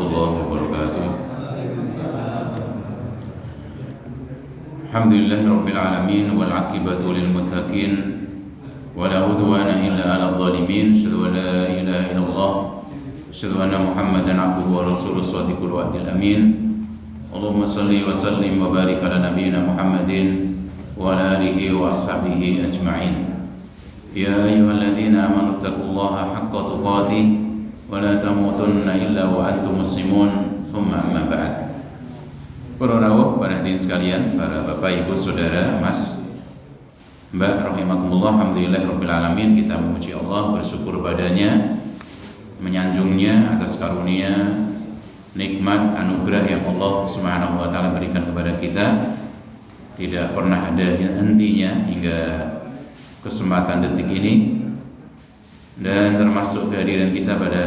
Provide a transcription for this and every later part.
warahmatullahi wabarakatuh. Alhamdulillahi rabbil alamin wal aqibatu lil muttaqin wala udwana illa 'alal zalimin. Asyhadu an la ilaha illallah, asyhadu anna Muhammadan abduhu wa rasuluhu shadiqul wa'dil amin. Allahumma shalli wa sallim wa barik ala nabiyyina Muhammadin wa ala alihi wa ashabihi ajma'in. Ya ayyuhalladzina amanu taqullaha haqqa tuqatih wa la tamutunna illa wa antum muslimun. Tsumma amma ba'd. Para rawuh, para hadirin sekalian, para bapak, ibu, saudara, mas, mbak, rahimakumullah. Alhamdulillahirabbil alamin. Kita memuji Allah, bersyukur padanya, menyanjungnya atas karunia, nikmat, anugerah yang Allah Subhanahu wa taala berikan kepada kita. Tidak pernah ada hentinya hingga kesempatan detik ini, dan termasuk kehadiran kita pada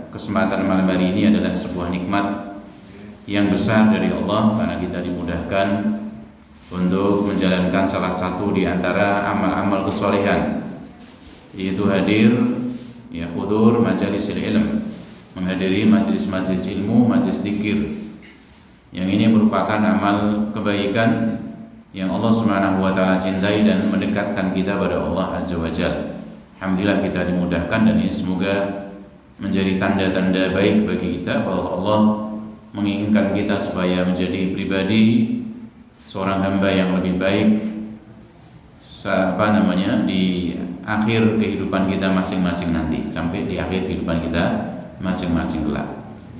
kesempatan malam hari ini adalah sebuah nikmat yang besar dari Allah, karena kita dimudahkan untuk menjalankan salah satu di antara amal-amal kesolehan, yaitu hadir, hudur majalisil ilm, menghadiri majelis-majelis ilmu, majelis zikir. Yang ini merupakan amal kebaikan yang Allah Subhanahu wa taala cintai dan mendekatkan kita pada Allah Azza wa Jalla. Alhamdulillah kita dimudahkan, dan ini semoga menjadi tanda-tanda baik bagi kita bahwa Allah menginginkan kita supaya menjadi pribadi seorang hamba yang lebih baik di akhir kehidupan kita masing-masing nanti, sampai di akhir kehidupan kita masing-masing kelak.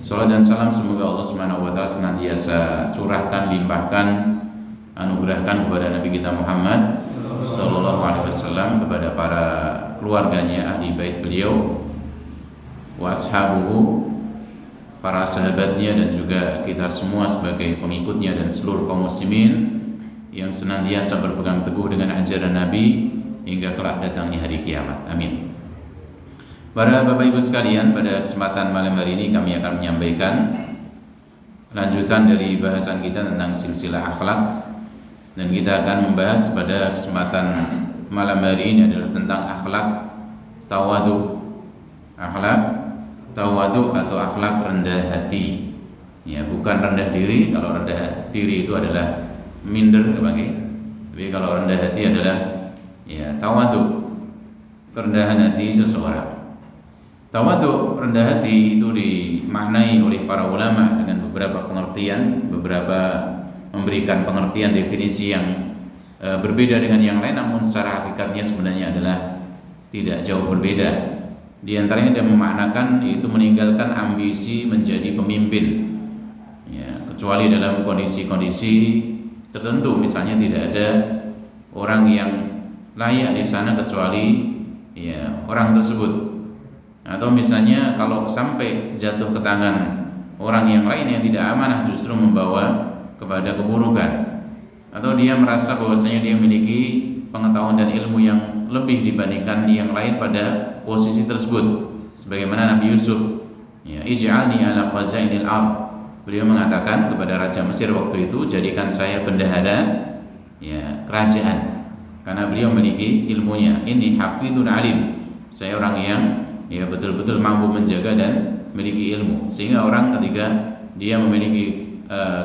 Salat dan salam semoga Allah Subhanahu wa taala senantiasa curahkan, limpahkan, anugerahkan kepada Nabi kita Muhammad sallallahu alaihi wasallam, kepada para keluarganya, ahli bait beliau, wa ashabuhu, para sahabatnya, dan juga kita semua sebagai pengikutnya, dan seluruh kaum muslimin yang senantiasa berpegang teguh dengan ajaran Nabi hingga kelak datangnya hari kiamat. Amin. Para bapak ibu sekalian, pada kesempatan malam hari ini kami akan menyampaikan lanjutan dari bahasan kita tentang silsilah akhlak, dan kita akan membahas pada kesempatan malam hari ini adalah tentang akhlak tawadu. Akhlak tawadu atau akhlak rendah hati, bukan rendah diri. Kalau rendah diri itu adalah minder, tapi kalau rendah hati adalah tawadu, kerendahan hati seseorang. Tawadu, rendah hati, itu dimaknai oleh para ulama dengan beberapa pengertian, memberikan pengertian definisi yang berbeda dengan yang lain, namun secara hakikatnya sebenarnya adalah tidak jauh berbeda. Di antaranya dia memaknakan, yaitu meninggalkan ambisi menjadi pemimpin, kecuali dalam kondisi-kondisi tertentu. Misalnya tidak ada orang yang layak di sana kecuali orang tersebut, atau misalnya kalau sampai jatuh ke tangan orang yang lain yang tidak amanah justru membawa kepada keburukan, atau dia merasa bahwasanya dia memiliki pengetahuan dan ilmu yang lebih dibandingkan yang lain pada posisi tersebut, sebagaimana Nabi Yusuf, ij'alni ala khazainil ardh. Beliau mengatakan kepada Raja Mesir waktu itu, jadikan saya bendahara kerajaan, karena beliau memiliki ilmunya. Ini hafidhun alim, saya orang yang betul-betul mampu menjaga dan memiliki ilmu, sehingga orang ketika dia memiliki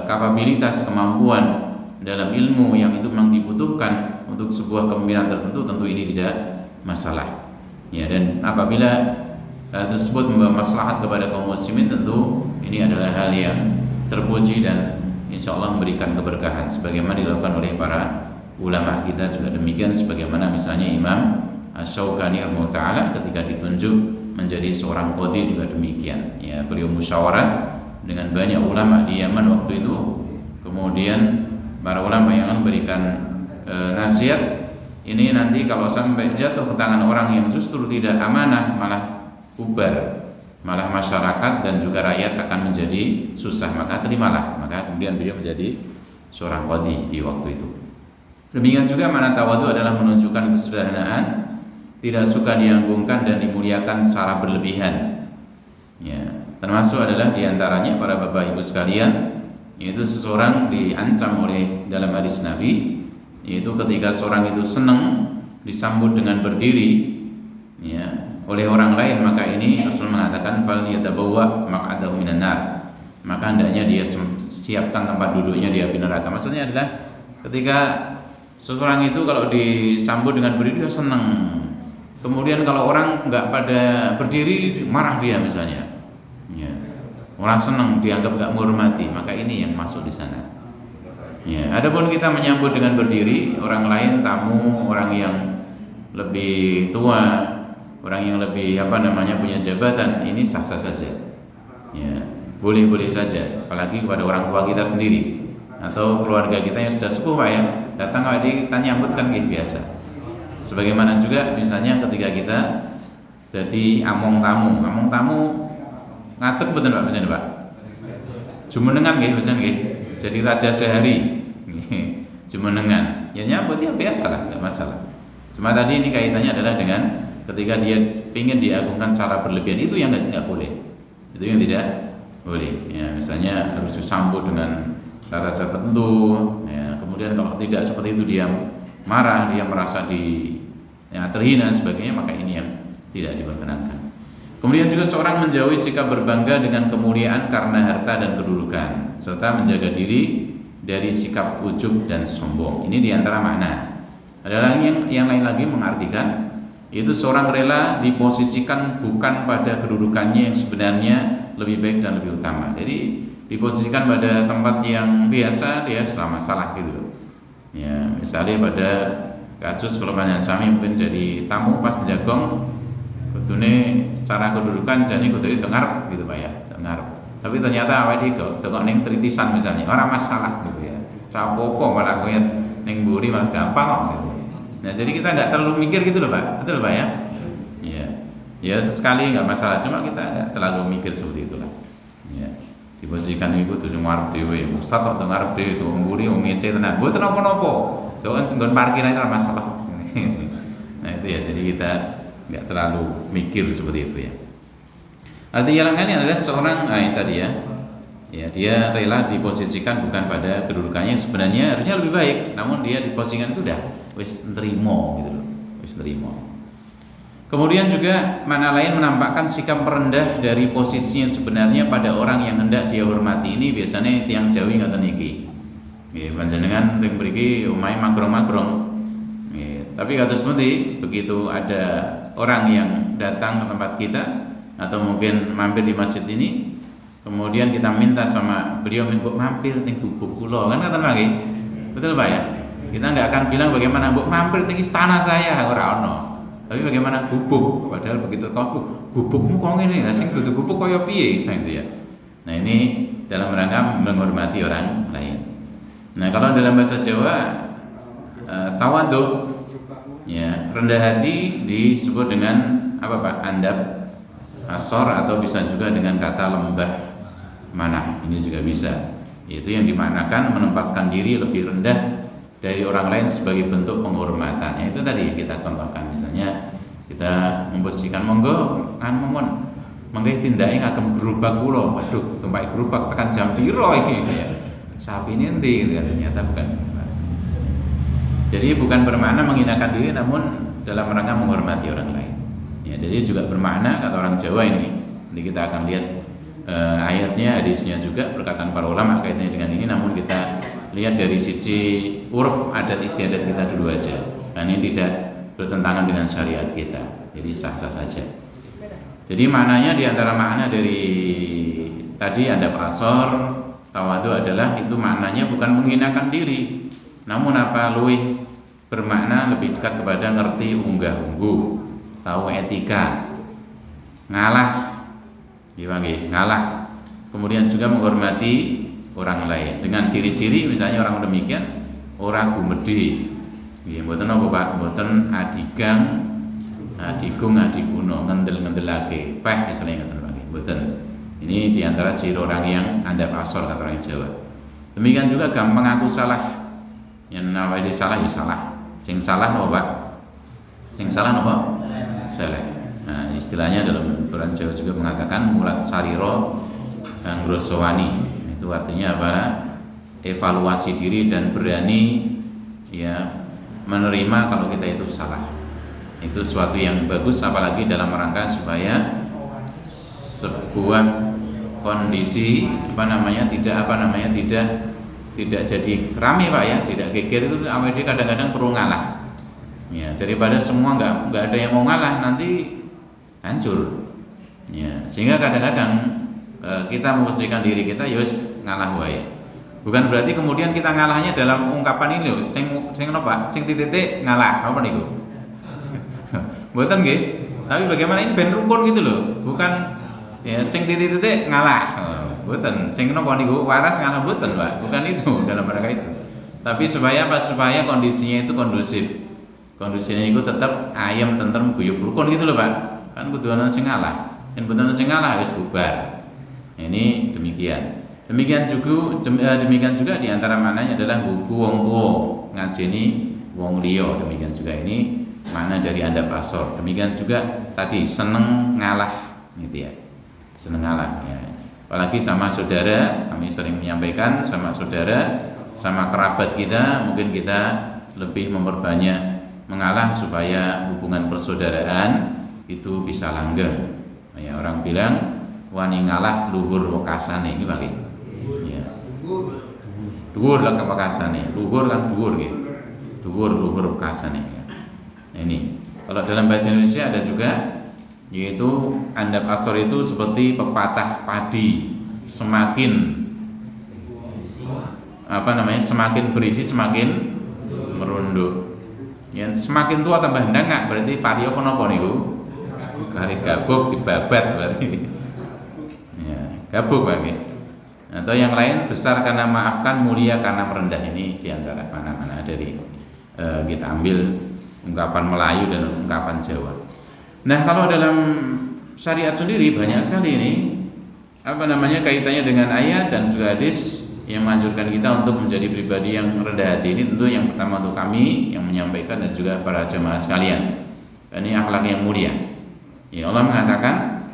kapabilitas, kemampuan dalam ilmu yang itu memang dibutuhkan untuk sebuah kepemimpinan tertentu, tentu ini tidak masalah. Dan apabila tersebut membawa maslahat kepada kaum muslimin, tentu ini adalah hal yang terpuji dan insya Allah memberikan keberkahan, sebagaimana dilakukan oleh para ulama kita juga demikian. Sebagaimana misalnya Imam Asy-Syaukani rahimahullah ketika ditunjuk menjadi seorang qadhi juga demikian. Beliau musyawarah dengan banyak ulama di Yaman waktu itu, kemudian para ulama yang memberikan nasihat, ini nanti kalau sampai jatuh ke tangan orang yang justru tidak amanah, malah bubar, malah masyarakat dan juga rakyat akan menjadi susah, maka terimalah. Maka kemudian beliau menjadi seorang qadhi di waktu itu. Demikian juga makna tawadu adalah menunjukkan kesederhanaan, tidak suka dianggungkan dan dimuliakan secara berlebihan. Termasuk adalah diantaranya para bapak ibu sekalian, yaitu seseorang diancam oleh dalam hadis Nabi, yaitu ketika seorang itu senang disambut dengan berdiri oleh orang lain, maka ini Rasul mengatakan fal yatabawwa maq'adahu minan nar, maka hendaknya dia siapkan tempat duduknya di api neraka. Maksudnya adalah ketika seseorang itu kalau disambut dengan berdiri dia senang. Kemudian kalau orang nggak pada berdiri marah dia misalnya. Ya. Orang senang dianggap nggak menghormati, maka ini yang masuk di sana. Ya. Adapun kita menyambut dengan berdiri orang lain, tamu, orang yang lebih tua, orang yang lebih punya jabatan, ini sah-sah saja. Ya, boleh-boleh saja, apalagi kepada orang tua kita sendiri atau keluarga kita yang sudah sepuh Pak ya, datang kalau kita nyambut kan biasa. Sebagaimana juga misalnya ketika kita jadi among tamu ngatek betul Pak misalnya Pak. Jumenengan misalnya jadi raja sehari. Jumenengan. Ya nyambut ya biasa lah, enggak masalah. Cuma tadi ini kaitannya adalah dengan ketika dia ingin diagungkan secara berlebihan, itu yang nggak boleh, itu yang tidak boleh. Ya, misalnya harus disambut dengan tata cara tertentu. Ya, kemudian kalau tidak seperti itu dia marah, dia merasa terhina dan sebagainya, maka ini yang tidak diperkenankan. Kemudian juga seorang menjauhi sikap berbangga dengan kemuliaan karena harta dan kedudukan, serta menjaga diri dari sikap ujub dan sombong. Ini diantara makna. Ada lagi yang lain lagi mengartikan itu seorang rela diposisikan bukan pada kedudukannya yang sebenarnya lebih baik dan lebih utama. Jadi diposisikan pada tempat yang biasa dia selama salah gitu. Ya, misalnya pada kasus kalau banyak sami mungkin jadi tamu pas jagong, betulnya secara kedudukan jadi kudu dengar gitu Pak ya, dengar. Tapi ternyata awake dhewe kok ning tritisan misalnya, orang masalah gitu ya. Ora apa-apa malah kowe ning mburi malah gampang kok gitu. Nah jadi kita nggak terlalu mikir gitu loh Pak, betul Pak ya? Iya, ya sesekali nggak masalah, cuma kita nggak terlalu mikir seperti itulah. Ya, diposisikan itu tuh ngarep dewe, ustad kok ngarep dewe tuh mburi ngece tenan, buat nopo-nopo, tuh kan nggon parkiran itu masalah. Nah itu ya, jadi kita nggak terlalu mikir seperti itu ya. Artinya yang lainnya adalah seorang tadi ya, dia rela diposisikan bukan pada kedudukannya yang sebenarnya harusnya lebih baik, namun dia diposisikan itu udah wis nerimo gitu loh, wis nerimo. Kemudian juga mana lain menampakkan sikap merendah dari posisinya sebenarnya pada orang yang hendak dia hormati. Ini biasanya tiang Jawi ngoten iki. Nggih, panjenengan teng mriki omahe magrong-magrong. Nggih, tapi kados pundi begitu ada orang yang datang ke tempat kita atau mungkin mampir di masjid ini, kemudian kita minta sama beliau mbok mampir teng gubuk kula, kan ngoten nggih. Betul Pak ya? Kita nggak akan bilang bagaimana mbok mampir teng istana saya, ora ono. Tapi bagaimana gubuk, padahal begitu kok gubukmu kok ngene, lah sing dudu gubuk kaya piye, nah itu ya. Nah ini dalam rangka menghormati orang lain. Nah kalau dalam bahasa Jawa tawadhu ya, rendah hati disebut dengan apa Pak? Andab, asor, atau bisa juga dengan kata lembah manah. Ini juga bisa. Itu yang dimaknakan menempatkan diri lebih rendah dari orang lain sebagai bentuk penghormatan. Itu tadi kita contohkan, misalnya kita memposisikan monggo mohon mengke tindake ngagem gerobak kula. Waduh, tumpake gerobak tekan jam piro iki ya. Sapi ini endi gitu, ternyata bukan. Jadi bukan bermakna menghinakan diri, namun dalam rangka menghormati orang lain. Ya, jadi juga bermakna kata orang Jawa ini. Nanti kita akan lihat ayatnya, hadisnya juga, perkataan para ulama kaitannya dengan ini, namun kita lihat dari sisi uruf adat istiadat kita dulu aja. Karena ini tidak bertentangan dengan syariat kita. Jadi sah-sah saja. Jadi maknanya diantara makna dari tadi andab asor, tawadhu adalah itu maknanya bukan menghinakan diri, namun apa luwih bermakna lebih dekat kepada ngerti unggah-ungguh, tahu etika, ngalah, ngalah. Kemudian juga menghormati orang lain dengan ciri-ciri, misalnya orang demikian ora gumedhe. Nggih, mboten napa Pak, mboten adigang, adigung, adiguno, ngendel-ngendelake, peh istilahnya ngoten Pak. Mboten. Ini diantara ciri orang yang andap asor kata orang Jawa. Demikian juga gampang aku salah. Yang nawai salah ya salah. Sing salah napa Pak? Sing salah napa? Salah. Nah, istilahnya dalam Quran Jawa juga mengatakan mulat sariro ngrosowani. Itu artinya apa? Evaluasi diri dan berani ya menerima kalau kita itu salah. Itu suatu yang bagus, apalagi dalam rangka supaya sebuah kondisi tidak jadi rame Pak ya, tidak geger itu awet kadang-kadang perlu ngalah. Ya, daripada semua nggak ada yang mau ngalah nanti hancur. Ya, sehingga kadang-kadang kita memposisikan diri kita yus ngalah wae. Bukan berarti kemudian kita ngalahnya dalam ungkapan ini loh, sing napa? Sing titik ngalah, apa niku? Mboten nggih. Tapi bagaimana ini ben rukun gitu loh. Bukan ya sing titik ngalah. Mboten. Sing napa niku waras ngalah mboten, Pak. Bukan itu dalam rangka itu. Tapi supaya apa? Supaya kondisinya itu kondusif. Kondisinya itu tetap ayam, tentrem, guyub, rukun gitu loh, Pak. Kan kudu ana sing ngalah. Yen mboten sing ngalah wis bubar. Ini demikian. Demikian juga di antara mananya adalah buku wong tuwa ngajeni wong liya. Demikian juga ini mana dari Anda pasor. Demikian juga tadi seneng ngalah gitu ya. Seneng ngalah ya. Apalagi sama saudara, kami sering menyampaikan sama saudara, sama kerabat kita, mungkin kita lebih memperbanyak mengalah supaya hubungan persaudaraan itu bisa langgeng. Ya, orang bilang wani ngalah luhur wekasane iki Pak. Ya. Dhuwur lah wekasane. Luhur kan dhuwur nggih. Dhuwur wekasane. Nah, ini. Kalau dalam bahasa Indonesia ada juga yaitu andap asor itu seperti pepatah padi, semakin semakin berisi semakin merunduk. Ya, semakin tua tambah ndangak berarti pari apa napa niku? Kari gabuk dibabat berarti. Ya, gabuk Pak. Atau yang lain besar karena maafkan, mulia karena merendah. Ini diantara mana-mana dari kita ambil ungkapan Melayu dan ungkapan Jawa. Nah, kalau dalam syariat sendiri banyak sekali ini kaitannya dengan ayat dan juga hadis yang menganjurkan kita untuk menjadi pribadi yang rendah hati. Ini tentu yang pertama untuk kami yang menyampaikan dan juga para jemaah sekalian. Ini akhlak yang mulia. Ya, Allah mengatakan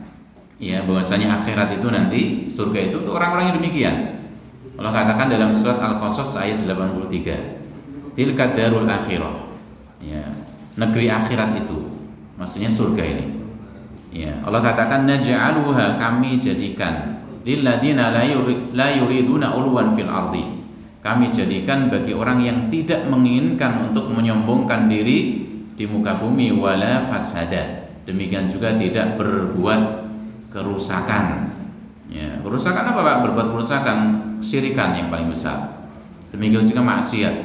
ya bahwasanya akhirat itu nanti surga itu untuk orang-orang yang demikian. Allah katakan dalam surat Al-Qasas ayat 83. Tilka darul akhirah. Ya, negeri akhirat itu maksudnya surga ini. Ya, Allah katakan naj'aluha, kami jadikan lilladzina la yuriduna ulwan fil ardi. Kami jadikan bagi orang yang tidak menginginkan untuk menyombongkan diri di muka bumi wala fasada. Demikian juga tidak berbuat kerusakan. Ya, kerusakan apa Pak? Berbuat kerusakan, syirikan yang paling besar. Demikian juga maksiat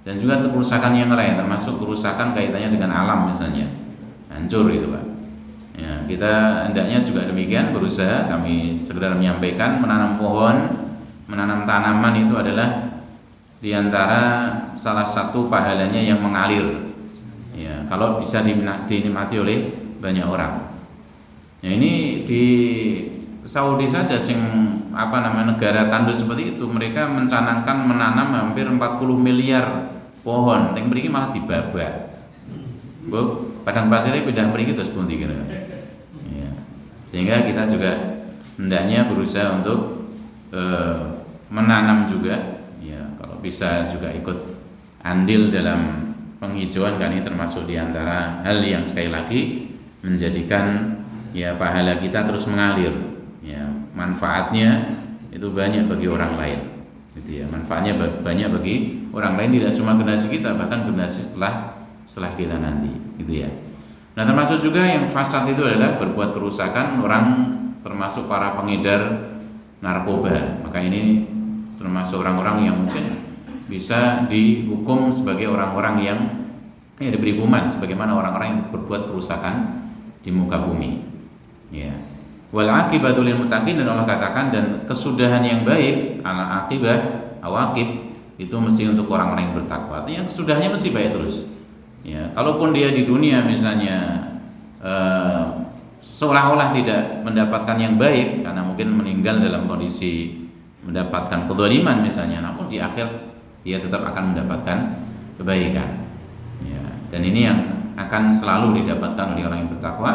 dan juga kerusakan yang lain, termasuk kerusakan kaitannya dengan alam misalnya. Hancur itu Pak. Ya, kita hendaknya juga demikian berusaha. Kami sekedar menyampaikan menanam pohon, menanam tanaman itu adalah diantara salah satu pahalanya yang mengalir. Ya, kalau bisa dinikmati oleh banyak orang. Ya, ini di Saudi saja negara tandus seperti itu, mereka mencanangkan menanam hampir 40 miliar pohon. Yang mriki malah dibabat. Bu, padang pasirnya pindah mriki terus pundi gitu. Ya. Sehingga kita juga hendaknya berusaha untuk menanam juga. Ya, kalau bisa juga ikut andil dalam penghijauan, kan ini termasuk diantara hal yang sekali lagi menjadikan ya pahala kita terus mengalir. Ya, manfaatnya itu banyak bagi orang lain. Gitu ya. Manfaatnya banyak bagi orang lain, tidak cuma generasi kita, bahkan generasi setelah kita nanti, gitu ya. Nah, termasuk juga yang fasad itu adalah berbuat kerusakan orang, termasuk para pengedar narkoba. Maka ini termasuk orang-orang yang mungkin bisa dihukum sebagai orang-orang yang diberi hukuman sebagaimana orang-orang yang berbuat kerusakan di muka bumi. Ya. Wal aqibatu lil muttaqin, dan Allah katakan dan kesudahan yang baik, al aqibah, awaqib itu mesti untuk orang-orang yang bertakwa. Artinya kesudahannya mesti baik terus. Ya, kalaupun dia di dunia misalnya seolah-olah tidak mendapatkan yang baik karena mungkin meninggal dalam kondisi mendapatkan kezaliman misalnya, namun di akhir dia tetap akan mendapatkan kebaikan. Ya, dan ini yang akan selalu didapatkan oleh orang yang bertakwa,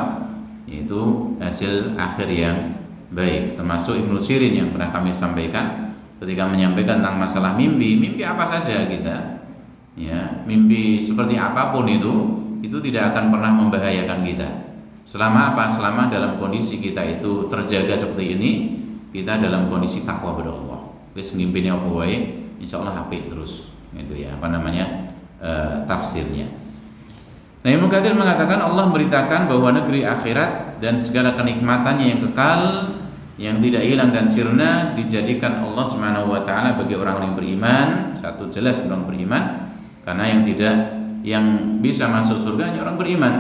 yaitu hasil akhir yang baik. Termasuk Ibnu Sirin yang pernah kami sampaikan ketika menyampaikan tentang masalah mimpi apa saja kita, ya, mimpi seperti apapun itu tidak akan pernah membahayakan kita. Selama apa? Selama dalam kondisi kita itu terjaga seperti ini, kita dalam kondisi takwa kepada Allah. Wis ngimpine apa wae insyaallah apik terus. Itu ya, apa namanya? Tafsirnya. Nah, Ibnu Katsir mengatakan Allah memberitakan bahwa negeri akhirat dan segala kenikmatannya yang kekal, yang tidak hilang dan sirna dijadikan Allah Subhanahu wa taala bagi orang-orang yang beriman. Satu jelas orang beriman, karena yang bisa masuk surga hanya orang beriman.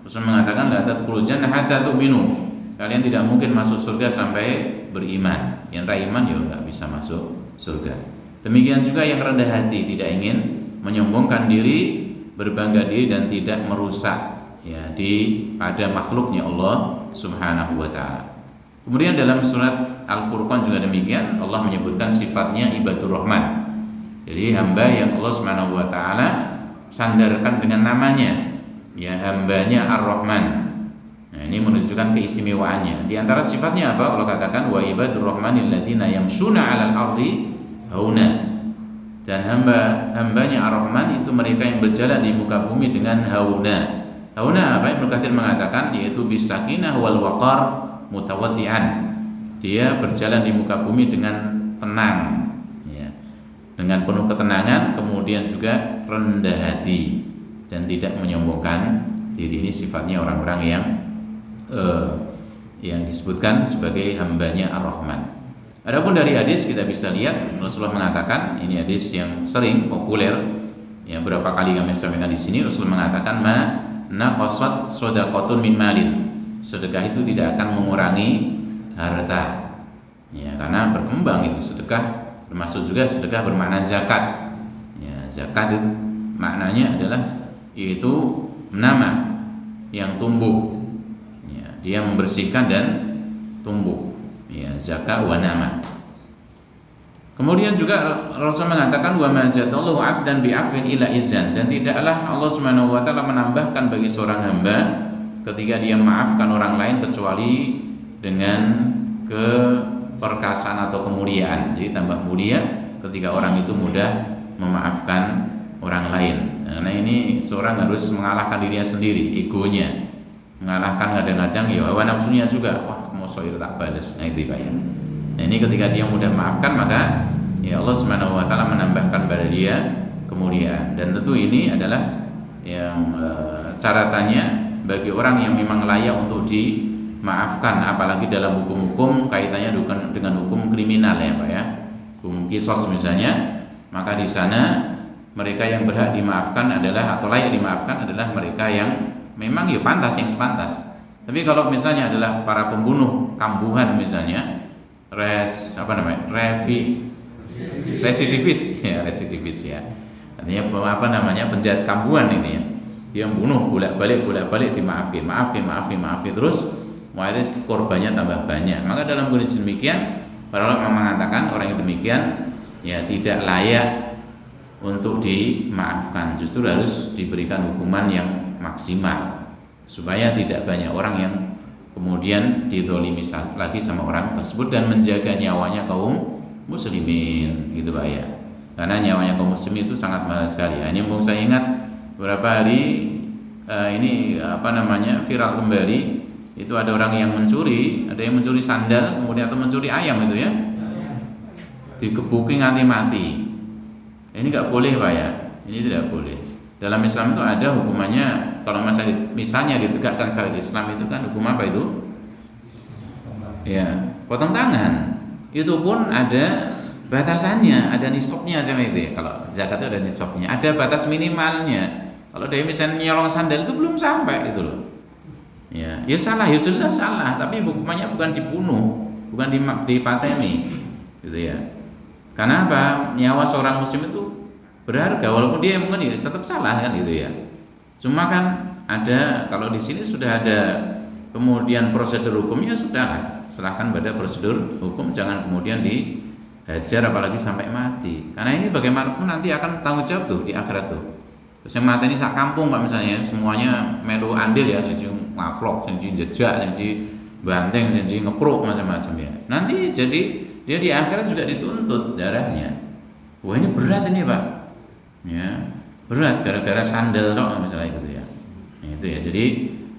Rasul mengatakan la tadkhulul jannah hatta tu'minu. Kalian tidak mungkin masuk surga sampai beriman. Yang iman ya enggak bisa masuk surga. Demikian juga yang rendah hati, tidak ingin menyombongkan diri, berbangga diri dan tidak merusak ya pada makhluknya Allah Subhanahu wa taala. Kemudian dalam surat Al-Furqan juga demikian, Allah menyebutkan sifatnya ibadur rahman. Jadi hamba yang Allah Subhanahu wa taala sandarkan dengan namanya, ya hambanya Ar-Rahman. Nah, ini menunjukkan keistimewaannya. Di antara sifatnya apa? Allah katakan wa ibadur rahmanil ladzina yamshuna 'alal ardi hauna. Dan hambanya Ar-Rahman itu mereka yang berjalan di muka bumi dengan hauna. Hauna apa? Ibnu Katsir mengatakan yaitu bisakinah wal waqar mutawaddi'an. Dia berjalan di muka bumi dengan tenang, ya, dengan penuh ketenangan, kemudian juga rendah hati dan tidak menyombongkan diri. Ini sifatnya orang-orang yang disebutkan sebagai hambanya Ar-Rahman. Adapun dari hadis kita bisa lihat Rasulullah mengatakan, ini hadis yang sering populer, ya berapa kali kami sampaikan di sini. Rasulullah mengatakan ma naqasat shadaqatun min malin. Sedekah itu tidak akan mengurangi harta. Ya, karena berkembang itu sedekah, termasuk juga sedekah bermakna zakat. Ya, zakat itu maknanya adalah yaitu nama yang tumbuh. Ya, dia membersihkan dan tumbuh. Ya, zakat wa nama. Kemudian juga Rasul mengatakan wa ma zadallahu 'abdan bi'afwin ila izan, dan tidaklah Allah Subhanahu wa taala menambahkan bagi seorang hamba ketika dia memaafkan orang lain kecuali dengan keperkasaan atau kemuliaan. Jadi tambah mulia ketika orang itu mudah memaafkan orang lain. Nah, ini seorang harus mengalahkan dirinya sendiri, egonya. Mengalahkan kadang-kadang ya hawa nafsunya juga. Wah, mau soir tak balas. Nah, itu ya. Nah, ini ketika dia mudah memaafkan, maka ya Allah Subhanahu wa taala menambahkan pada dia kemuliaan. Dan tentu ini adalah yang caratannya bagi orang yang memang layak untuk dimaafkan, apalagi dalam hukum-hukum kaitannya dengan hukum kriminal ya Pak ya. Hukum kisos misalnya, maka di sana mereka yang berhak dimaafkan adalah atau layak dimaafkan adalah mereka yang memang ya pantas, yang sepantas. Tapi kalau misalnya adalah para pembunuh kambuhan misalnya, residivis ya. Artinya apa namanya? Penjahat kambuhan ini ya. Dia membunuh bolak-balik dimaafkan, maafkan terus, akhirnya korbannya tambah banyak. Maka dalam kondisi demikian, para ulama mengatakan orang yang demikian ya tidak layak untuk dimaafkan, justru harus diberikan hukuman yang maksimal supaya tidak banyak orang yang kemudian dizalimi lagi sama orang tersebut dan menjaga nyawanya kaum muslimin gitu Pak ya. Karena nyawanya kaum muslimin itu sangat mahal sekali. Ini mau saya ingat beberapa hari ini viral kembali, itu ada orang yang mencuri, ada yang mencuri sandal kemudian atau mencuri ayam itu ya, digebuki nganti mati. Ini nggak boleh Pak ya, ini tidak boleh. Dalam Islam itu ada hukumannya. Kalau misalnya ditegakkan syariat Islam itu kan hukum apa itu? Ya, potong tangan. Itu pun ada batasannya, ada nisabnya sama itu ya. Kalau zakat itu ada nisabnya, ada batas minimalnya. Kalau dia misalnya nyolong sandal itu belum sampai itu loh. Ya salah, ya jelas salah. Tapi hukumannya bukan dibunuh, bukan dipateni, gitu ya. Karena apa? Nyawa seorang muslim itu berharga, walaupun dia mungkin ya tetap salah kan gitu ya. Cuma kan ada, kalau di sini sudah ada kemudian prosedur hukumnya, sudahlah serahkan pada prosedur hukum, jangan kemudian dihajar apalagi sampai mati. Karena ini bagaimanapun nanti akan tanggung jawab tuh di akhirat tuh. Terus yang mati ini sak kampung Pak misalnya, semuanya melu andil ya, siji ngaplok, siji jejak, siji banteng, siji ngepruk macam-macam ya. Nanti jadi dia di akhirat juga dituntut darahnya. Wah ini berat ini Pak. Ya, berat gara-gara sandal tok misalnya gitu ya. Nah, itu ya. Jadi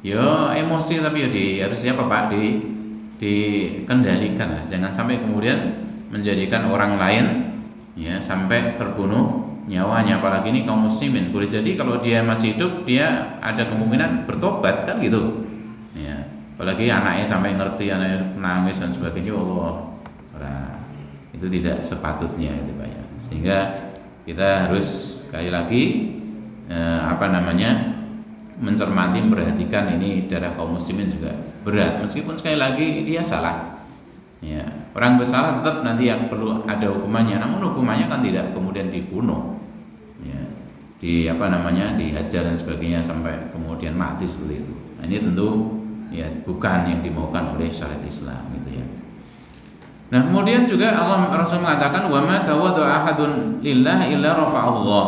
yo emosi tapi ya harusnya apa Pak dikendalikan lah. Jangan sampai kemudian menjadikan orang lain ya sampai terbunuh nyawanya. Apalagi ini kaum muslimin, boleh jadi kalau dia masih hidup dia ada kemungkinan bertobat kan gitu ya. Apalagi anaknya sampai ngerti, anaknya nangis dan sebagainya, Allah, nah, itu tidak sepatutnya itu Pak ya. Sehingga kita harus sekali lagi mencermati, memperhatikan ini darah kaum muslimin juga berat, meskipun sekali lagi dia salah ya. Orang bersalah tetap nanti yang perlu ada hukumannya, namun hukumannya kan tidak kemudian dibunuh ya, dihajar dan sebagainya sampai kemudian mati seperti itu. Nah, ini tentu ya bukan yang dimaukan oleh syariat Islam gitu ya. Nah, kemudian juga Allah Rasul mengatakan wa ma tawadda'a ahadun lillah illa rafa'allah.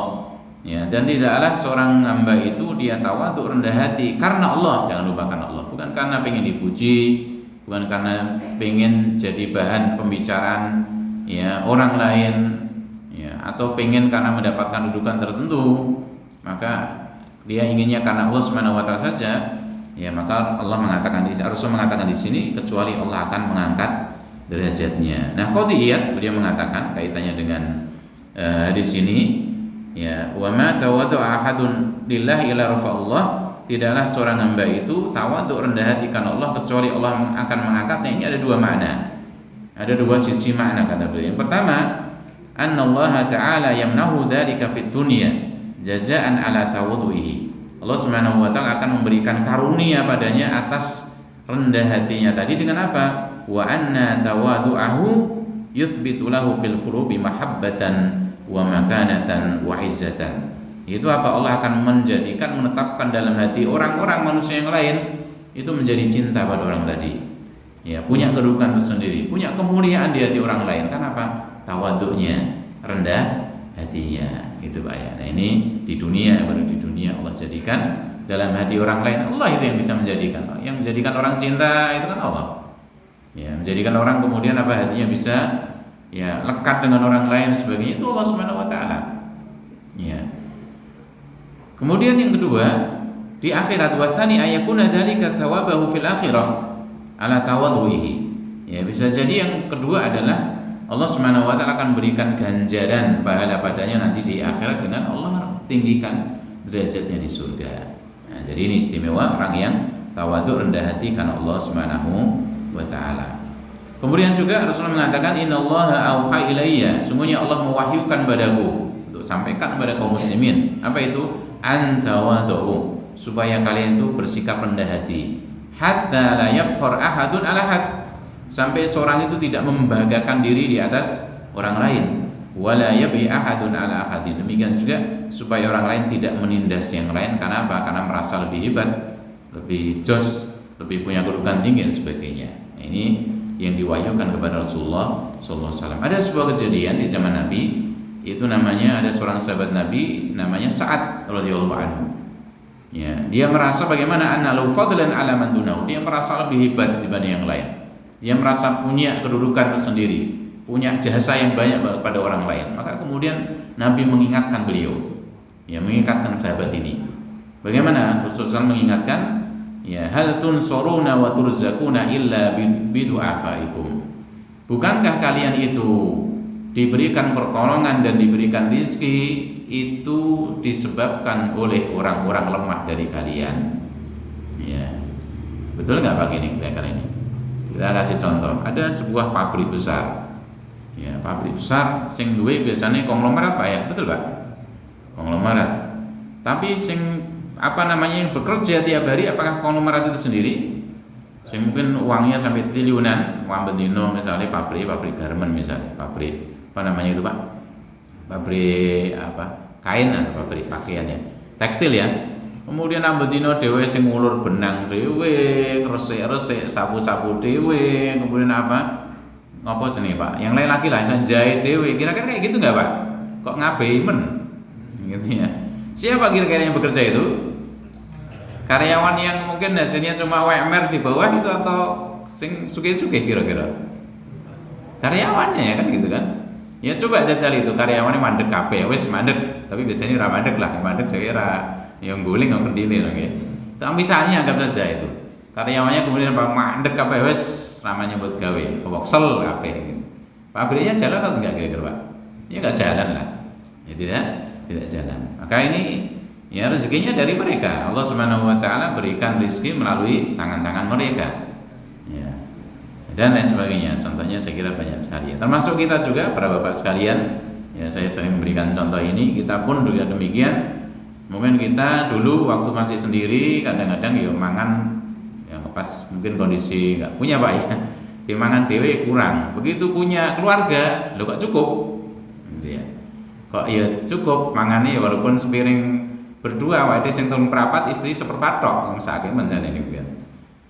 Ya, dan tidaklah seorang hamba itu dia tawadhu, rendah hati karena Allah, jangan lupakan Allah, bukan karena pengen dipuji, bukan karena pengen jadi bahan pembicaraan ya orang lain ya, atau pengen karena mendapatkan kedudukan tertentu, maka dia inginnya karena Allah Subhanahu wa taala saja. Ya, maka Allah mengatakan Rasul mengatakan di sini kecuali Allah akan mengangkat derajatnya. Nah, Qadiyat beliau mengatakan kaitannya dengan di sini ya, wa ma tawadda'a ahadun lillahi illa rafa'allah, tidaklah seorang hamba itu tawadhu, rendah hati karena Allah kecuali Allah akan mengangkatnya. Ini ada dua makna, ada dua sisi makna kata beliau. Yang pertama, annallaha ta'ala yamnahu dzalika fid dunya jazaan ala tawadhuhi. Allah Subhanahu wa taala akan memberikan karunia padanya atas rendah hatinya tadi dengan apa? Wa anna tawadu'ahu yuthbitu lahu fil qulubi mahabbatan wa makanatan wa izzatan. Itu apa? Allah akan menetapkan dalam hati orang-orang manusia yang lain itu menjadi cinta pada orang tadi. Ya, punya kedudukan tersendiri, punya kemuliaan di hati orang lain. Kenapa? Tawaduknya, rendah hatinya. Itu Pak ya. Nah, ini di dunia, baru di dunia Allah jadikan dalam hati orang lain. Allah itu yang bisa menjadikan. Yang menjadikan orang cinta itu kan Allah. Ya, menjadikan orang kemudian hatinya bisa ya lekat dengan orang lain sebagainya, itu Allah Subhanahu wa taala. Ya. Kemudian yang kedua, di akhirat, wa tsani ayakuna dzalika thawabahu fil akhirah ala tawadhuhi. Ya, bisa jadi yang kedua adalah Allah Subhanahu wa taala akan berikan ganjaran pahala padanya nanti di akhirat dengan Allah tinggikan derajatnya di surga. Nah, jadi ini istimewa orang yang tawadhu, rendah hati karena Allah Subhanahu wa ta'ala. Kemudian juga Rasulullah mengatakan innallaha auha ilayya, sungguhnya Allah mewahyukan padaku untuk sampaikan kepada kaum muslimin. Apa itu? Antawadhu, supaya kalian itu bersikap rendah hati. Hatta la yafkhar ahadun ala ahad, sampai seorang itu tidak membanggakan diri di atas orang lain. Wala yabi ahadun ala ahadin, demikian juga supaya orang lain tidak menindas yang lain. Karena apa? Karena merasa lebih hebat, lebih jos, lebih punya kedudukan tinggi dan sebagainya. Nah, ini yang diwahyukan kepada Rasulullah SAW. Ada sebuah kejadian di zaman Nabi, itu namanya ada seorang sahabat Nabi namanya Sa'ad radhiyallahu anhu. Ya, dia merasa bagaimana annahu fadlan ala man dunahu, dia merasa lebih hebat dibanding yang lain. Dia merasa punya kedudukan tersendiri, punya jasa yang banyak pada orang lain. Maka kemudian Nabi mengingatkan beliau, ya, mengingatkan sahabat ini. Bagaimana Rasulullah mengingatkan? Ya, hal tunsuruna wa turzakuna illa bidu'afaikum. Bukankah kalian itu diberikan pertolongan dan diberikan rizki itu disebabkan oleh orang-orang lemah dari kalian? Ya, betul nggak Pak ini kira-kira ini? Kita kasih contoh. Ada sebuah pabrik besar. Ya, pabrik besar sing duwe biasanya konglomerat Pak ya, betul Pak? Konglomerat. Tapi yang bekerja tiap hari apakah konglomerat itu sendiri? Sing mungkin uangnya sampai triliunan, uang bendino misalnya pabrik garmen misalnya, pabrik itu Pak? Pabrik kain atau pabrik pakaian ya, tekstil ya. Kemudian ambedino dhewe sing ngulur benang dhewe, resik-resik, sapu-sapu dhewe, kemudian ngopo sini Pak? Yang lain lagi lah, jahit dhewe. Kira-kira kayak gitu enggak Pak? Kok ngabehi men? Gitu ya. Siapa kira-kira yang bekerja itu? Karyawan yang mungkin hasilnya cuma UMR di bawah itu atau sing suge-suge kira-kira? Karyawannya ya kan gitu kan? Ya coba jajal itu karyawannya mandek kabeh, wis mandek, tapi biasanya ra mandek lah, mandek dhewe ra yang guling kok kendile nggih. Tapi misalnya anggap saja itu. Karyawannya kemudian mandek kabeh wis namanya buat gawe, woksel apa gitu. Pabriknya jalan atau enggak kira-kira Pak? Ya enggak jalan lah. Ya tidak jalan. Maka ini ya rezekinya dari mereka. Allah Subhanahu wa taala berikan rezeki melalui tangan-tangan mereka. Ya. Dan lain sebagainya. Contohnya saya kira banyak sekali. Termasuk kita juga para bapak sekalian. Ya, saya sering memberikan contoh ini. Kita pun juga demikian. Mungkin kita dulu waktu masih sendiri kadang-kadang ya mangan yang pas mungkin kondisi nggak punya Pak ya. Mangan dewe kurang. Begitu punya keluarga, lo kok cukup? Gitu ya. Kok ya cukup mangannya ya walaupun sepiring berdua, wae sing tong perapat istri seperempat tok mesake menjane niku kan.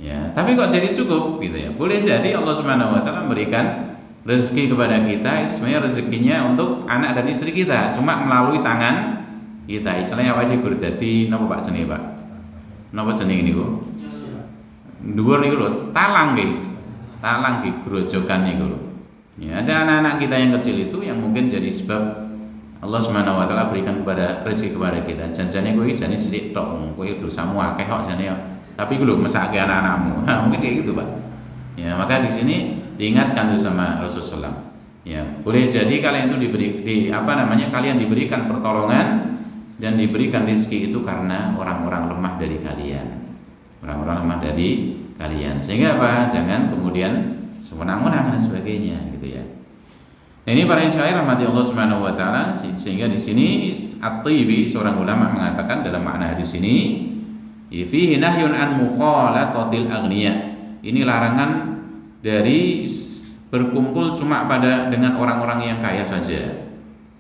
Ya, tapi kok jadi cukup gitu ya. Boleh jadi Allah Subhanahu wa taala memberikan rezeki kepada kita itu sebenarnya rezekinya untuk anak dan istri kita, cuma melalui tangan kita. Istilahnya awake dhewe dadi napa Pak jenenge Pak? Napa jenenge niku? Dhuwur niku lho, talang nggih. Talang nggih grojokan niku lho. Ya, ada anak-anak kita yang kecil itu yang mungkin jadi sebab Allah Subhanahu wa taala berikan kepada rezeki kepada kita. Janjane kowe jane sithik tok, kowe dosamu akeh kok jane ya. Tapi ku lho mesake anak-anakmu. Nah, mungkin kayak gitu, Pak. Ya, maka di sini diingatkan tuh sama Rasulullah. Ya, boleh jadi kalian itu kalian diberikan pertolongan dan diberikan rezeki itu karena orang-orang lemah dari kalian. Orang-orang lemah dari kalian. Sehingga apa? Jangan kemudian sewenang-wenang dan sebagainya gitu ya. Nah, ini para sekalian rahmati Allah Subhanahu wa taala, sehingga di sini At-Tibi seorang ulama mengatakan dalam makna hadis ini fihi nahyun an muqalatatil aghniya. Ini larangan dari berkumpul cuma dengan orang-orang yang kaya saja.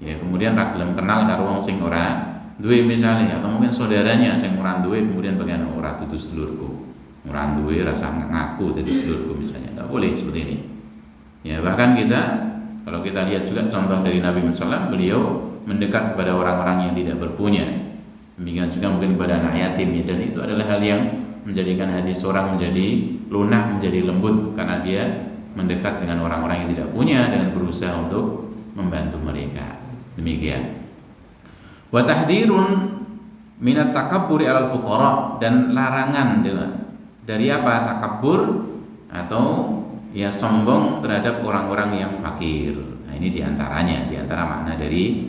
Ya, kemudian ra gelem kenal karo wong sing ora duwe misalnya, atau mungkin saudaranya sing ora duwe kemudian bagian ora dudu sedulurku. Ora duwe rasa ngaku dadi sedulurku misalnya. Enggak boleh seperti ini. Ya, bahkan kalau kita lihat juga contoh dari Nabi Muhammad SAW, beliau mendekat kepada orang-orang yang tidak berpunya. Demikian juga mungkin kepada anak yatim ya, dan itu adalah hal yang menjadikan hati seorang menjadi lunak, menjadi lembut karena dia mendekat dengan orang-orang yang tidak punya dengan berusaha untuk membantu mereka. Demikian. Wa tahdhirun minat takabburi 'alal fuqara, dan larangan dari apa? Takabbur atau ya sombong terhadap orang-orang yang fakir. Nah, ini diantara makna dari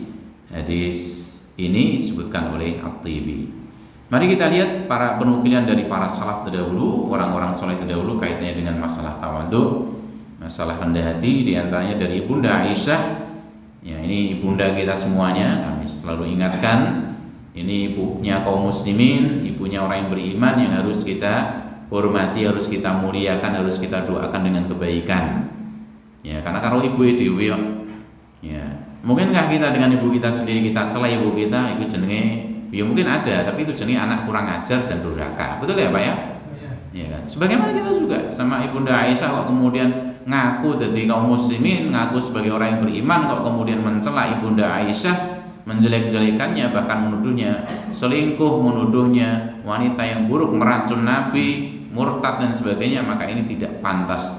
hadis ini disebutkan oleh At-Tibi. Mari kita lihat para penukilan dari para salaf terdahulu, orang-orang saleh terdahulu kaitannya dengan masalah tawadhu, masalah rendah hati. Diantaranya dari Ibunda Aisyah. Ya, ini ibunda kita semuanya, kami selalu ingatkan. Ini ibunya kaum muslimin, ibunya orang yang beriman yang harus kita hormati, harus kita muliakan, harus kita doakan dengan kebaikan. Ya, karena kalau ibu dhewe ya, mungkinkah kita dengan ibu kita sendiri kita celah ibu kita, itu jenenge ya mungkin ada, tapi itu jenenge anak kurang ajar dan durhaka. Betul ya, Pak ya? Ya kan? Sebagaimana kita juga sama Ibunda Aisyah kok kemudian ngaku dari kaum muslimin, ngaku sebagai orang yang beriman, kok kemudian mencela Ibunda Aisyah, menjelek-jelekannya, bahkan menuduhnya selingkuh, menuduhnya wanita yang buruk, meracun Nabi, murtad dan sebagainya, maka ini tidak pantas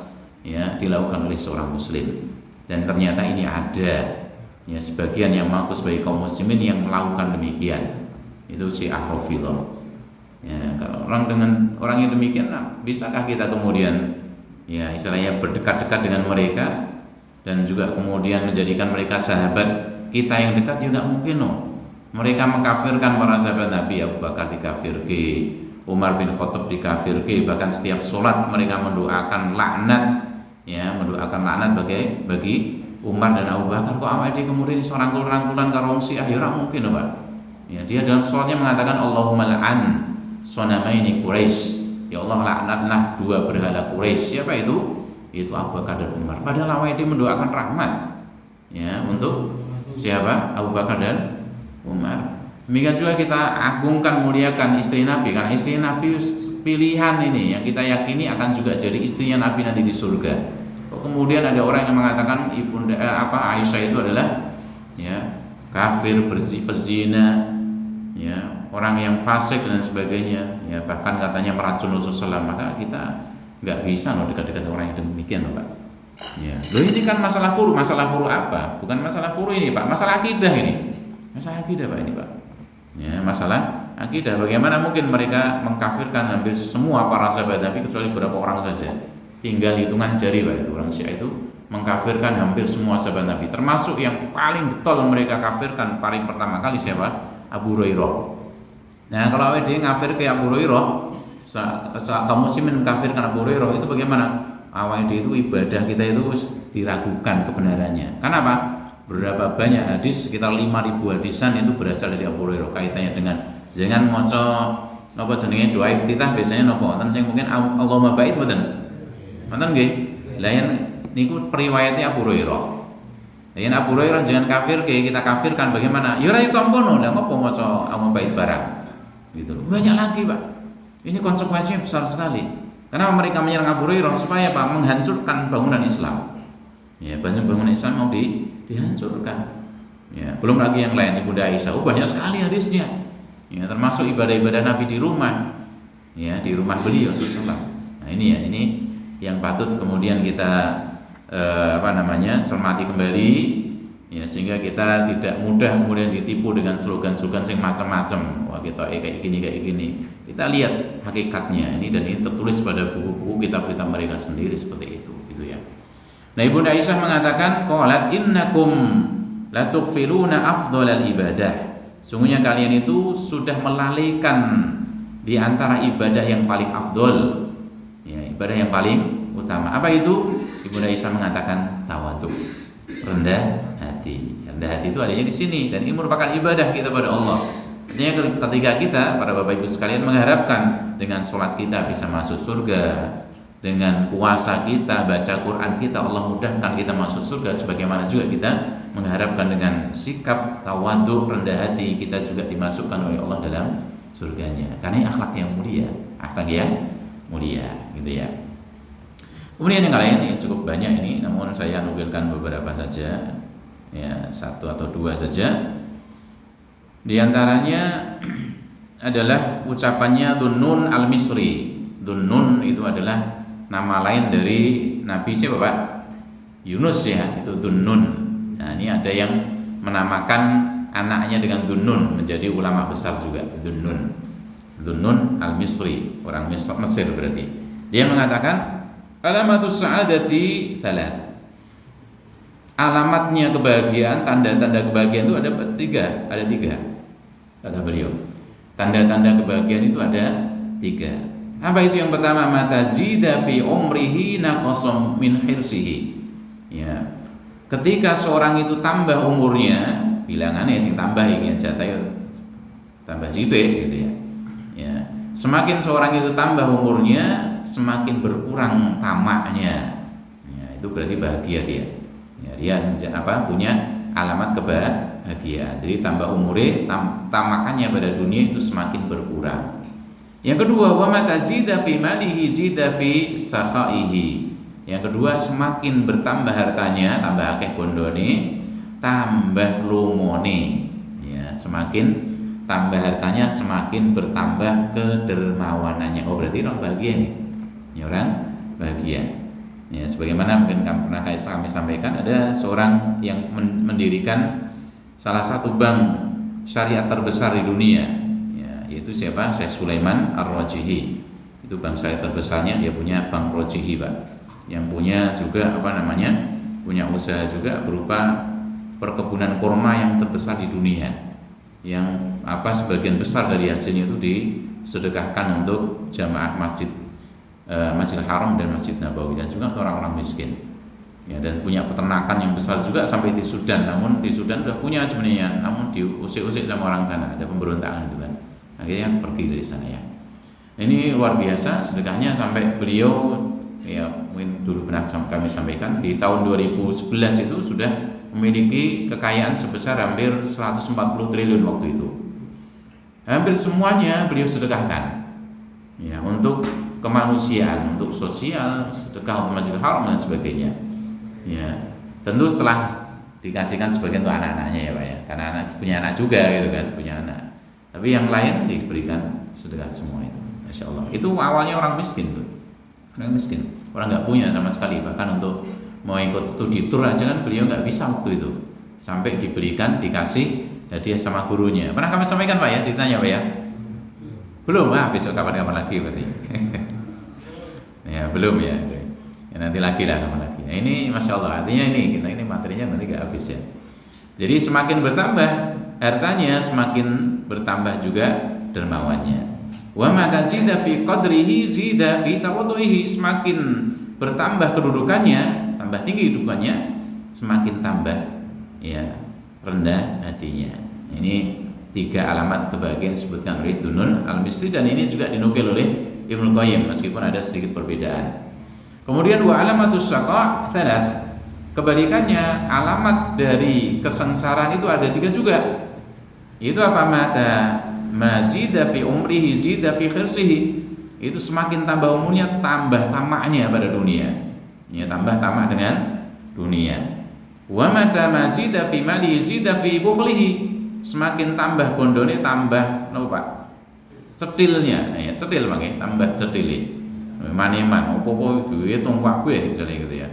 ya dilakukan oleh seorang muslim. Dan ternyata ini ada ya sebagian yang mengaku sebagai kaum muslimin yang melakukan demikian. Itu Syiah Rafidhah. Ya, kalau orang yang demikian, bisakah kita kemudian ya istilahnya berdekat-dekat dengan mereka dan juga kemudian menjadikan mereka sahabat kita yang dekat? Juga mungkin Mereka mengkafirkan para sahabat Nabi. Abu Bakar dikafirke, Umar bin Khattab dikafirke, bahkan setiap sholat mereka mendoakan laknat, ya mendoakan laknat bagi Umar dan Abu Bakar. Kok awake kemudian iso rangkul-rangkulan karo wong Syiah? Ya ora mungkin, Pak. Ya, dia dalam sholatnya mengatakan Allahumma la'an sonamaini Quraisy. Ya Allah, laknatlah dua berhala Quraisy. Siapa itu? Itu Abu Bakar dan Umar. Padahal awake menddoakan rahmat ya untuk siapa? Abu Bakar dan Umar. Demikian juga kita agungkan, muliakan istri Nabi, karena istri Nabi pilihan ini yang kita yakini akan juga jadi istrinya Nabi nanti di surga. Kok kemudian ada orang yang mengatakan ibunda Aisyah itu adalah ya kafir, pezina, ya orang yang fasik dan sebagainya, ya bahkan katanya meracun Rasulullah. Maka kita nggak bisa dekat-dekat orang yang demikian, Pak. Ya, loh ini kan masalah furu apa? Bukan masalah furu ini, Pak. Masalah akidah ini. Masalah akidah, Pak, ini, Pak. Ya, masalah akidah. Bagaimana mungkin mereka mengkafirkan hampir semua para sahabat Nabi kecuali beberapa orang saja? tinggal hitungan jari Pak. Itu orang Syiah itu mengkafirkan hampir semua sahabat Nabi, termasuk yang paling betul mereka kafirkan paling pertama kali siapa? Abu Hurairah. Nah kalau awake dhewe ngafir ke Abu Hurairah, kaum muslimin mengkafirkan Abu Hurairah, itu bagaimana? Awake dhewe itu ibadah kita itu diragukan kebenarannya. Kenapa? Berapa banyak hadis, sekitar 5.000 hadisan itu berasal dari Abu Hurairah kaitannya dengan jangan maca napa jenenge doa iftitah biasanya napa wonten sing mungkin Allahumma ba'id mboten. Wonten nggih? Lah yen niku periwayatnya Abu Hurairah. Yen Abu Hurairah jangan kafir kita kafirkan bagaimana? Ya ora ditampono, lah ngopo maca Allahumma ba'id barang. Gitu. Banyak lagi, Pak. Ini konsekuensinya besar sekali. Kenapa mereka menyerang Abu Hurairah? Supaya Pak menghancurkan bangunan Islam. Ya, bangunan Islam mau dihancurkan. Ya, belum lagi yang lain Ibunda Aisyah. Banyak sekali hadisnya. Ya, termasuk ibadah-ibadah Nabi di rumah. Ya, di rumah beliau sallallahu. Nah, ini yang patut kemudian kita cermati kembali ya, sehingga kita tidak mudah kemudian ditipu dengan slogan-slogan yang macam-macam. Wah, kita kayak gini. Kita lihat hakikatnya ini, dan ini tertulis pada buku-buku kitab-kitab mereka sendiri seperti itu gitu ya. Nah, Ibunda Aisyah mengatakan qalat innakum la tughfiluna afdhalal ibadah. Sungguhnya kalian itu sudah melalaikan di antara ibadah yang paling afdol. Ya, ibadah yang paling utama. Apa itu? Ibunda Aisyah mengatakan tawadhu, rendah hati. Rendah hati itu adanya di sini, dan ini merupakan ibadah kita pada Allah. Artinya ketika kita, para Bapak Ibu sekalian, mengharapkan dengan sholat kita bisa masuk surga, dengan puasa kita, baca Quran kita, Allah mudahkan kita masuk surga. Sebagaimana juga kita mengharapkan dengan sikap tawadhu, rendah hati, kita juga dimasukkan oleh Allah dalam surganya. Karena ini akhlak yang mulia, gitu ya. Kemudian yang lain ini cukup banyak ini, namun saya nukilkan beberapa saja, ya, 1 atau 2 saja. Di antaranya adalah ucapannya Dhunnun al-Misri. Dhunnun itu adalah nama lain dari Nabi siapa Pak? Yunus ya, itu Dhunnun. Nah, ini ada yang menamakan anaknya dengan Dhunnun, menjadi ulama besar juga. Dhunnun al-Misri, orang Mesir berarti. Dia mengatakan alamatus sa'adati thalath. Alamatnya kebahagiaan, tanda-tanda kebahagiaan itu ada tiga, kata beliau. Tanda-tanda kebahagiaan itu ada 3. Apa itu? Yang pertama, mata zida fi umrihi naqasam min hirsihi. Ya. Ketika seorang itu tambah umurnya, bilangannya sing tambah iki jatah tambah sithik gitu ya. Ya. Semakin seorang itu tambah umurnya, semakin berkurang tamaknya. Ya, itu berarti bahagia dia. Ya, dia punya alamat kebahagiaan. Jadi tambah umure, tamakannya pada dunia itu semakin berkurang. Yang kedua, wa mata zida fi malihi zida fi sakhaihi. Yang kedua, semakin bertambah hartanya, tambah akeh bondone, tambah lumone. Ya, semakin tambah hartanya, semakin bertambah kedermawanannya. Oh, berarti orang bahagia nih. Ya, orang bahagia. Ya, sebagaimana mungkin pernah kami sampaikan, ada seorang yang mendirikan salah satu bank syariah terbesar di dunia, ya, yaitu siapa? Syekh Sulaiman Ar-Rajihi. Itu bank syariah terbesarnya, dia punya bank Rajihi Pak, yang punya juga punya usaha juga berupa perkebunan kurma yang terbesar di dunia, yang sebagian besar dari hasilnya itu disedekahkan untuk jamaah Masjidil Haram dan Masjid Nabawi, dan juga untuk orang-orang miskin. Ya, dan punya peternakan yang besar juga sampai di Sudan. Namun di Sudan sudah punya sebenarnya, namun diusik-usik sama orang sana, ada pemberontakan itu kan. Akhirnya pergi dari sana ya. Ini luar biasa sedekahnya, sampai beliau ya mungkin dulu pernah kami sampaikan di tahun 2011 itu sudah memiliki kekayaan sebesar hampir 140 triliun waktu itu. Hampir semuanya beliau sedekahkan. Ya, untuk kemanusiaan, untuk sosial, sedekah untuk Masjidil Haram dan sebagainya. Ya, tentu setelah dikasihkan sebagian untuk anak-anaknya ya Pak ya, karena punya anak juga gitu kan, punya anak. Tapi yang lain diberikan sedekah semua itu. Masya Allah. Itu awalnya orang miskin tuh, orang miskin, orang nggak punya sama sekali. Bahkan untuk mau ikut studi tour aja kan beliau nggak bisa waktu itu, sampai dikasih hadiah sama gurunya. Pernah kami sampaikan Pak ya ceritanya Pak ya? Belum, besok kapan-kapan lagi berarti. Ya belum ya. Ya, nanti lagi lah, kapan lagi. Nah, ini masya Allah, artinya kita ini materinya nanti gak habis ya. Jadi semakin bertambah hartanya, semakin bertambah juga dermawannya. Wa mata zida fi qadrihi zida fi tawadhuhi, semakin bertambah kedudukannya, tambah tinggi kedudukannya, semakin tambah ya rendah hatinya. Ini 3 alamat kebahagiaan disebutkan oleh Dunun Al-Misri, dan ini juga dinukil oleh Ibnu Qayyim meskipun ada sedikit perbedaan. Kemudian wa alamatus syaqa thalath, kebalikannya alamat dari kesengsaraan itu ada 3 juga. Itu apa? Mata mazida fi umrihi zida fi khirsihi, itu semakin tambah umurnya tambah tamaknya pada dunia, ya tambah tamak dengan dunia. Wa mata mazida fi mali zida fi bukhlihi, semakin tambah bondone tambah napa Pak? Cetilnya, ya cetil mangke tambah cetile. Maneman opo-opo duwe tongkak gue gitu ya.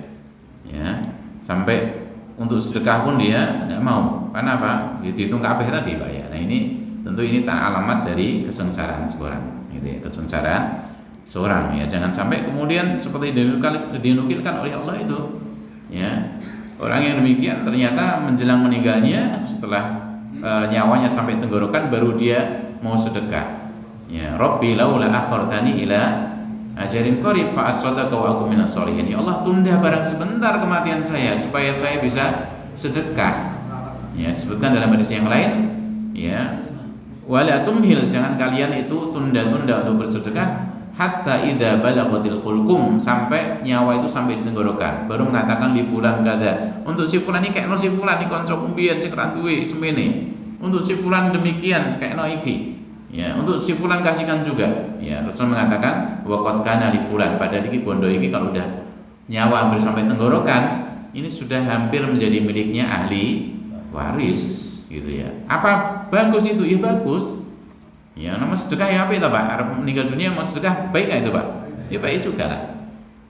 Ya, sampai untuk sedekah pun dia enggak mau. Karena apa? Ya dihitung kabeh tadi Pak ya. Nah, ini tentu ini alamat dari kesengsaraan seorang, gitu ya, kesengsaraan seorang ya. Jangan sampai kemudian seperti dinukilkan oleh Allah itu, ya. Orang yang demikian ternyata menjelang meninggalnya setelah nyawanya sampai tenggorokan baru dia mau sedekah. Ya, Rabbi laula akhartani ila ajalin qarib fa asaddaqa wa aku minas sholihin. Ya Allah, tunda barang sebentar kematian saya supaya saya bisa sedekah. Ya, disebutkan dalam hadis yang lain, ya. Wala tumhil, jangan kalian itu tunda-tunda untuk bersedekah hatta idza balaghatil khulqum, sampai nyawa itu sampai di tenggorokan baru mengatakan li fulan kada, untuk si fulan iki kekno si fulan iki kanca kumbiyen sing ra duwe semene, untuk si fulan demikian kekno iki, ya untuk si fulan kasihkan juga, ya. Rasul mengatakan wa qad kana li fulan, padahal iki bondo iki kalau udah nyawa hampir sampai tenggorokan ini sudah hampir menjadi miliknya ahli waris, gitu ya. Apa bagus itu? Ya bagus. Ya, nama sedekah ya apa itu Pak? Arab meninggal dunia mau sedekah baik enggak itu Pak? Ya baik juga lah.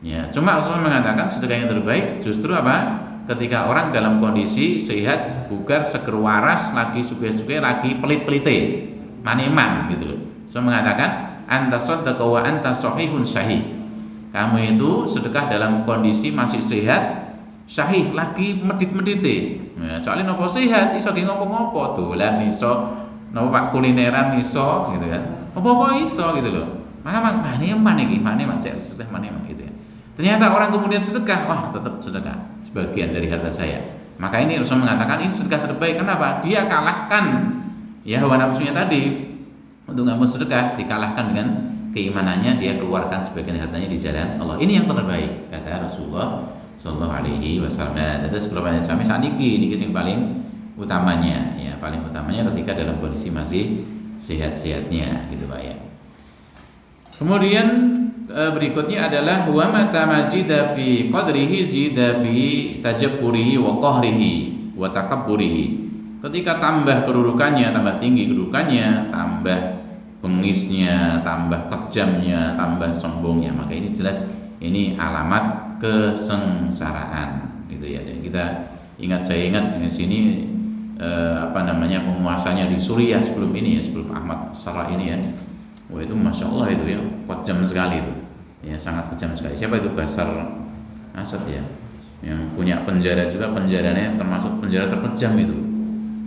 Ya, cuma Rasulullah mengatakan sedekah yang terbaik justru apa? Ketika orang dalam kondisi sehat, bugar, seger waras, lagi suge-suge, lagi pelit-pelite, maneman gitu loh. Rasulullah mengatakan anta saddaqa wa anta sahihun sahih. Kamu itu sedekah dalam kondisi masih sehat, sahih, lagi medit-medite. Ya, soalnya nopo sehat, iso ki ngopo-ngopo, dolan iso, nopo Pak kulineran iso, gitu kan. Apa-apa iso gitu loh. Maka maneman iki, maneman saya sedekah maneman gitu ya. Ternyata orang kemudian sedekah, wah tetap sedekah sebagian dari harta saya. Maka ini Rasul mengatakan ini sedekah terbaik. Kenapa? Dia kalahkan ya hawa nafsunya tadi untuk nggak mau sedekah, dikalahkan dengan keimanannya, dia keluarkan sebagian hartanya di jalan Allah. Ini yang terbaik kata Rasulullah sallallahu alaihi wasallam. Terus kalau banyak sami saniki sing paling utamanya, ya paling utamanya ketika dalam kondisi masih sehat-sehatnya, gitu Pak ya. Kemudian berikutnya adalah wa mata mazida fi qadrihi zida fi tajabburihi wa qahrihi wa takabburihi. Ketika tambah kedudukannya, tambah tinggi kedudukannya, tambah bengisnya, tambah kejamnya, tambah sombongnya, maka ini jelas ini alamat kesengsaraan, gitu ya. Dan kita saya ingat di sini penguasanya di Suriah sebelum ini ya, sebelum Ahmad Sarraj ini ya. Wah itu masya Allah itu ya, kejam sekali itu, ya sangat kejam sekali. Siapa itu? Bashar Assad ya, yang punya penjara juga, penjaranya termasuk penjara terkejam itu.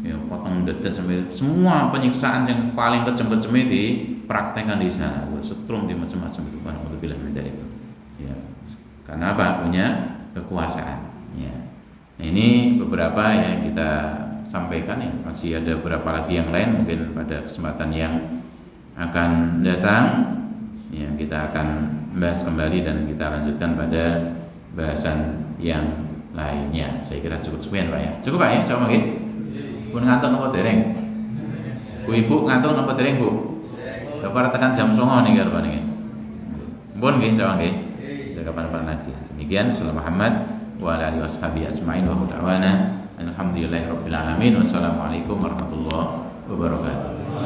Ya potong dada sampai semua penyiksaan yang paling kejam-kejam itu dipraktekkan di sana. Setrum di macam-macam itu, alhamdulillah itu. Ya, karena apa? Punya kekuasaan. Ya. Nah, ini beberapa yang kita sampaikan ya. Masih ada beberapa lagi yang lain mungkin pada kesempatan yang akan datang. Ya, kita akan bahas kembali dan kita lanjutkan pada bahasan yang lainnya. Saya kira cukup sekian Pak ya. Cukup Pak ya, sama nggih. Pun ngantuk napa dereng? Bu Ibu ngantuk napa dereng Bu? Bapak tekan jam 09.00 nih karo niki. Pun nggih sama nggih. Kapan-kapan lagi. Demikian Sallallahu Muhammad wa ala alihi washabihi ajmain wa da'wana alhamdulillahirabbil alamin. Wassalamualaikum warahmatullahi wabarakatuh.